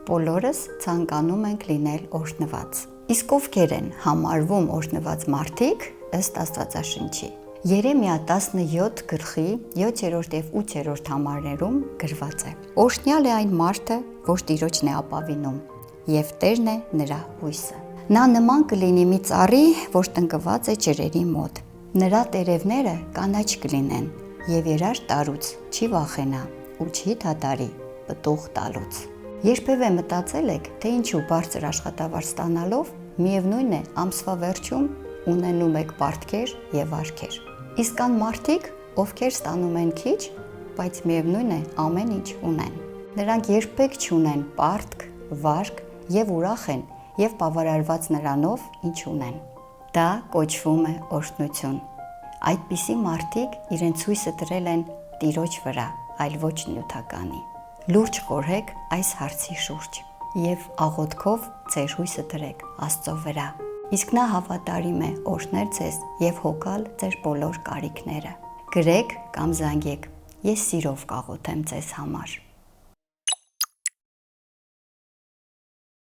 բոլորս ցանկանում ենք լինել օրհնված։ Իսկ ովքեր են համարվում օրհնված մարդիկ ըստ Աստվածաշնչի։ Երեմիա 17 գլխի 7-րդ եւ 8-րդ համարներում գրված է. Օրհնյալ է այն մարդը, որ Տիրոջն է ապավինում, եւ Տերն է նրա հույսը։ Նա նման կլինի մի ծառի, որ տնկված է ջրերի մոտ։ Նրա տերևները կանաչ կլինեն, եւ երաշտ տարուց չի վախենա ու չի դադարի պտուղ տալուց։ Երբևէ մտածել եք, թե ինչու բարձր աշխատավարձ ստանալով միևնույն է ամսվա վերջում ունենում եք պարտքեր եւ վարքեր։ Իսկ կան մարդիկ, ովքեր ստանում են քիչ, բայց միևնույն է ամեն ինչ ունեն։ Նրանք երբեք չունեն պարտք, վարք եւ ուրախ են եւ բավարարված նրանով, ինչ ունեն։ Դա կոչվում է օրհնություն։ Այդպիսի մարդիկ իրենց հույսը դրել են Տիրոջ վրա, այլ ոչ նյութականի։ Լուրջ խորհեք այս հարցի շուրջ եւ աղոթքով ձեր հույսը դրեք Աստծո վրա։ Իսկ նա հավատարիմ է օրհնել ձեզ եւ հոգալ ձեր բոլոր կարիքները։ Գրեք կամ զանգեք, ես սիրով կաղոթեմ ձեզ համար։